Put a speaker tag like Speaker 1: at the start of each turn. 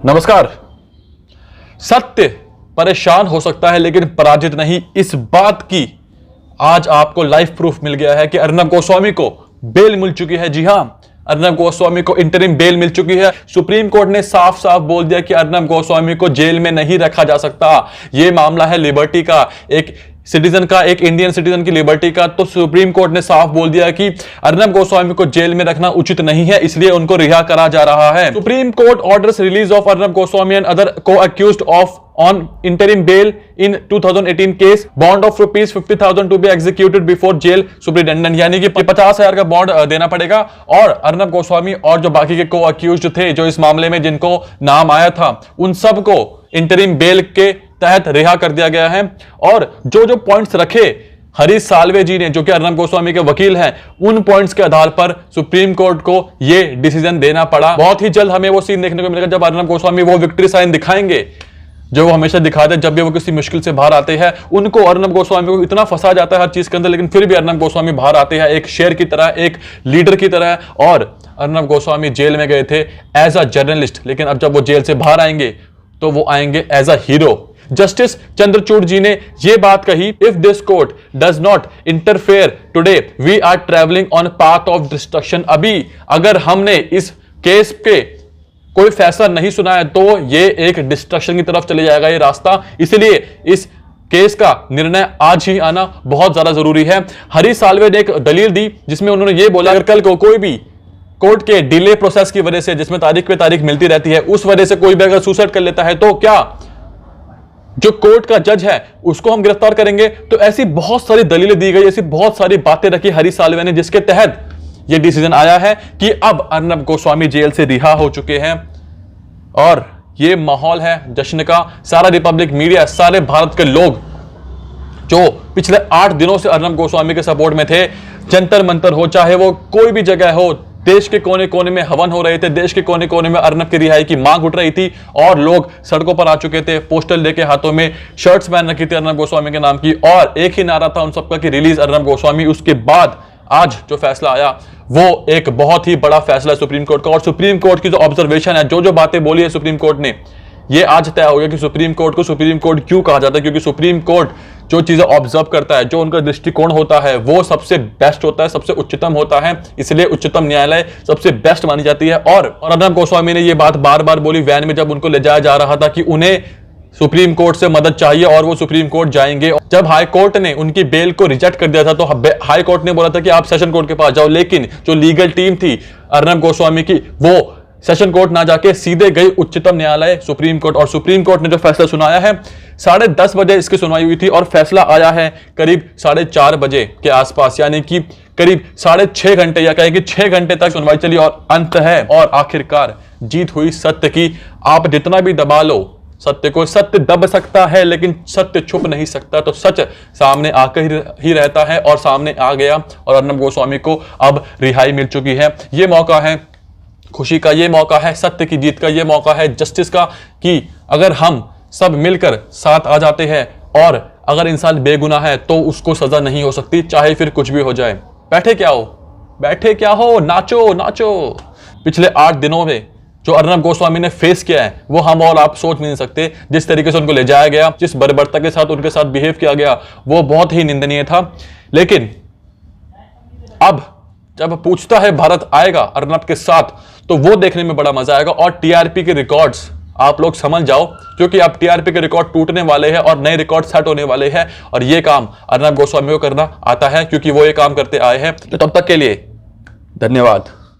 Speaker 1: नमस्कार। सत्य परेशान हो सकता है लेकिन पराजित नहीं, इस बात की आज आपको लाइव प्रूफ मिल गया है कि अर्नब गोस्वामी को बेल मिल चुकी है। जी हां, अर्नब गोस्वामी को इंटरिम बेल मिल चुकी है। सुप्रीम कोर्ट ने साफ साफ बोल दिया कि अर्नब गोस्वामी को जेल में नहीं रखा जा सकता। यह मामला है लिबर्टी का, एक सिटीजन का, एक इंडियन सिटीजन की लिबर्टी का। तो सुप्रीम कोर्ट ने साफ बोल दिया कि अर्नब गोस्वामी को जेल में रखना उचित नहीं है, इसलिए उनको रिहा करा जा रहा है। Supreme court orders release of Arnab Goswami and other co-accused of on interim bail in 2018 case, bond of ₹50,000 to be executed before jail superintendent, यानी कि 50,000 का बॉन्ड देना पड़ेगा। और अर्नब गोस्वामी और जो बाकी के को-अक्यूज्ड थे जो इस मामले में जिनको नाम आया था, उन सबको इंटरिम बेल के तहत रिहा कर दिया गया है। और जो पॉइंट्स रखे हरीश साल्वे जी ने, जो कि अर्नब गोस्वामी के वकील हैं, उन पॉइंट्स के आधार पर सुप्रीम कोर्ट को यह डिसीजन देना पड़ा। बहुत ही जल्द हमें वो सीन देखने को मिलेगा जब अर्नब गोस्वामी वो विक्ट्री साइन दिखाएंगे जो वो हमेशा दिखाते हैं जब भी वो किसी मुश्किल से बाहर आते हैं। उनको अर्नब गोस्वामी को इतना फंसा जाता है हर चीज के अंदर, लेकिन फिर भी अर्नब गोस्वामी बाहर आते हैं एक शेर की तरह, एक लीडर की तरह। और अर्नब गोस्वामी जेल में गए थे एज अ जर्नलिस्ट, लेकिन अब जब वो जेल से बाहर आएंगे तो वो आएंगे as a hero. Justice Chandrachud ji ने यह बात कही, if this court does not interfere today we are travelling on path of destruction. अभी अगर हमने इस केस पे कोई फैसला नहीं सुना है तो ये एक डिस्ट्रक्शन की तरफ चले जाएगा ये रास्ता, इसलिए इस केस का निर्णय आज ही आना बहुत ज्यादा जरूरी है। हरीश साल्वे ने एक दलील दी जिसमें उन्होंने ये बोला अगर कल को कोई भी कोर्ट के डिले प्रोसेस की वजह से, जिसमें तारीख पे तारीख मिलती रहती है, उस वजह से कोई भी अगर सुसाइड कर लेता है तो क्या जो कोर्ट का जज है उसको हम गिरफ्तार करेंगे। तो ऐसी बहुत सारी दलीलें दी गई, ऐसी बहुत सारी बातें रखी हरीश साल्वे ने, जिसके तहत यह डिसीजन आया है कि अब अर्नब गोस्वामी जेल से रिहा हो चुके हैं। और यह माहौल है जश्न का। सारा रिपब्लिक मीडिया, सारे भारत के लोग जो पिछले 8 दिनों से अर्नब गोस्वामी के सपोर्ट में थे, जंतर मंतर हो, चाहे वो कोई भी जगह हो, देश के कोने कोने में हवन हो रहे थे, देश के कोने कोने में अर्नब की रिहाई की मांग उठ रही थी और लोग सड़कों पर आ चुके थे, पोस्टर लेके हाथों में, शर्ट्स पहन रखी थी अर्नब गोस्वामी के नाम की, और एक ही नारा था उन सबका कि रिलीज अर्नब गोस्वामी। उसके बाद आज जो फैसला आया वो एक बहुत ही बड़ा फैसला है सुप्रीम कोर्ट का। और सुप्रीम कोर्ट की जो ऑब्जर्वेशन है, जो बातें बोली है सुप्रीम कोर्ट ने, ये आज तय हो गया कि सुप्रीम कोर्ट को सुप्रीम कोर्ट क्यों कहा जाता है। क्योंकि सुप्रीम कोर्ट जो चीजें ऑब्जर्व करता है, जो उनका दृष्टिकोण होता है, वो सबसे बेस्ट होता है, सबसे उच्चतम होता है, इसलिए उच्चतम न्यायालय सबसे बेस्ट मानी जाती है। और अर्नब गोस्वामी ने ये बात बार बार बोली वैन में जब उनको ले जाया जा रहा था कि उन्हें सुप्रीम कोर्ट से मदद चाहिए और वो सुप्रीम कोर्ट जाएंगे। जब हाई कोर्ट ने उनकी बेल को रिजेक्ट कर दिया था तो हाई कोर्ट ने बोला था कि आप सेशन कोर्ट के पास जाओ, लेकिन जो लीगल टीम थी अर्नब गोस्वामी की, वो सेशन कोर्ट ना जाके सीधे गई उच्चतम न्यायालय सुप्रीम कोर्ट। और सुप्रीम कोर्ट ने जो फैसला सुनाया है, 10:30 बजे इसकी सुनवाई हुई थी और फैसला आया है करीब 4:30 बजे के आसपास, यानी कि करीब 6.5 घंटे, या कहें कि 6 घंटे तक सुनवाई चली और अंत है। और आखिरकार जीत हुई सत्य की। आप जितना भी दबा लो सत्य को, सत्य दब सकता है लेकिन सत्य छुप नहीं सकता। तो सच सामने आकर ही रहता है और सामने आ गया और अर्नब गोस्वामी को अब रिहाई मिल चुकी है। यह मौका है खुशी का, यह मौका है सत्य की जीत का, यह मौका है जस्टिस का, कि अगर हम सब मिलकर साथ आ जाते हैं और अगर इंसान बेगुनाह है तो उसको सजा नहीं हो सकती, चाहे फिर कुछ भी हो जाए। बैठे क्या हो, नाचो नाचो। पिछले 8 दिनों में जो अर्नब गोस्वामी ने फेस किया है वो हम और आप सोच नहीं सकते। जिस तरीके से उनको ले जाया गया, जिस बर्बरता के साथ उनके साथ बिहेव किया गया, वो बहुत ही निंदनीय था। लेकिन अब जब पूछता है भारत आएगा अर्नब के साथ, तो वो देखने में बड़ा मजा आएगा। और टीआरपी के रिकॉर्ड्स आप लोग समझ जाओ, क्योंकि अब टीआरपी के रिकॉर्ड टूटने वाले हैं और नए रिकॉर्ड सेट होने वाले हैं। और ये काम अर्नब गोस्वामी को करना आता है क्योंकि वो ये काम करते आए हैं। तो तब तक के लिए धन्यवाद।